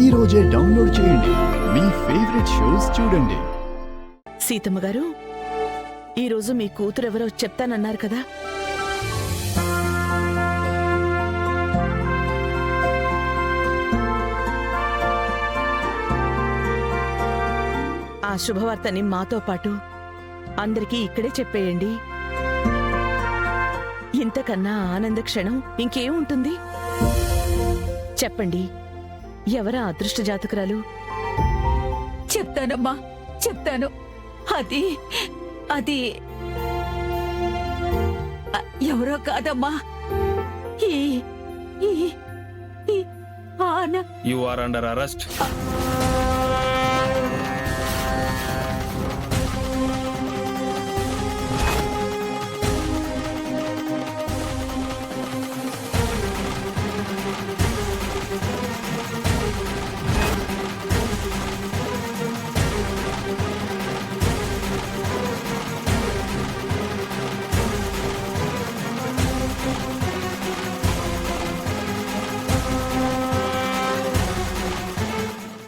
ఈ రోజే డౌన్లోడ్ చేయండి. మీ ఫేవరెట్ షోస్ చూడండి. సీతమ్మ గారు, ఈరోజు మీ కూతురెవరో చెప్తానన్నారు కదా? ఆ శుభవార్తని మాతో పాటు అందరికీ ఇక్కడే చెప్పేయండి. ఇంతకన్నా ఆనంద క్షణం ఇంకేముంటుంది? చెప్పండి, ఎవరా అదృష్ట జాతకురాలు? చెప్తానమ్మా, చెప్తాను. అది అది ఎవరో కాదమ్మా, ఈ ఈ ఈ ఆన. You are under arrest.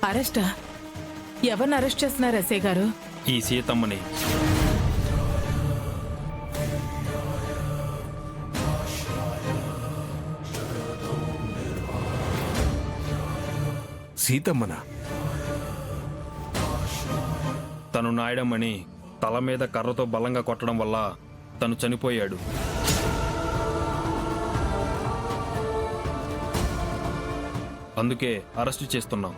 అరెస్టా? ఎవరిని అరెస్ట్ చేస్తున్నారు ఎస్ఐ గారు? ఈ సీతమ్మని. సీతమ్మనా? తను నాయడమని తల మీద కర్రతో బలంగా కొట్టడం వల్ల తను చనిపోయాడు. అందుకే అరెస్టు చేస్తున్నాం.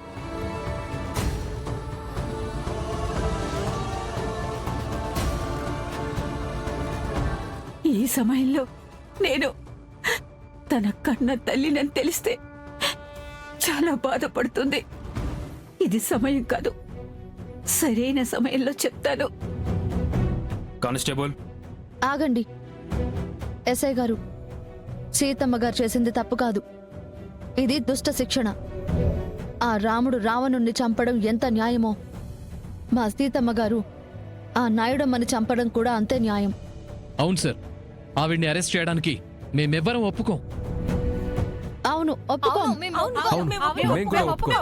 ఈ సమయంలో నేను తన కన్న తల్లినని తెలిస్తే చాలా బాధపడుతుంది. ఇది సమయం కాదు, సరైన సమయంలో చెప్తాను. కానిస్టేబుల్, ఆగండి. ఎస్ఐ గారు, సీతమ్మ గారు చేసింది తప్పు కాదు. ఇది దుష్ట శిక్షణ. ఆ రాముడు రావణుణ్ణి చంపడం ఎంత న్యాయమో, మా సీతమ్మ గారు ఆ నాయుడమ్మని చంపడం కూడా అంతే న్యాయం. అవును సార్, ఆవిడ్ని అరెస్ట్ చేయడానికి మేమెవ్వరం ఒప్పుకోం. అవును, ఒప్పుకోం. మేము కూడా ఒప్పుకోం.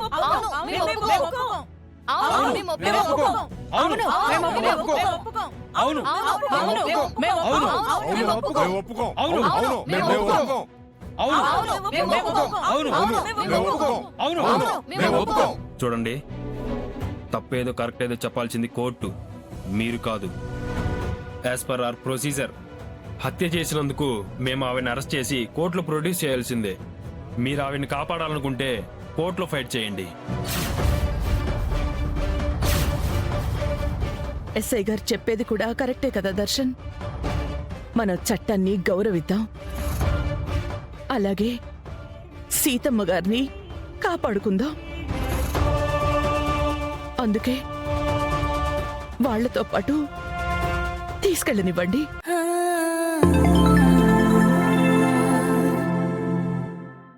చూడండి, తప్పేదో కరెక్ట్ ఏదో చెప్పాల్సింది కోర్టు, మీరు కాదు. యాజ్ పర్ అవర్ ప్రొసీజర్ హత్య చేసినందుకు మేము ఆవిడని అరెస్ట్ చేసి కోర్టులో ప్రొడ్యూస్ చేయాల్సిందే. మీరు ఆవిడని కాపాడాలనుకుంటే కోర్టులో ఫైట్ చేయండి. ఎస్ఐ గారు చెప్పేది కూడా కరెక్టే కదా దర్శన్? మన చట్టాన్ని గౌరవిద్దాం, అలాగే సీతమ్మ గారిని కాపాడుకుందాం. అందుకే వాళ్లతో పాటు తీసుకెళ్ళనివ్వండి.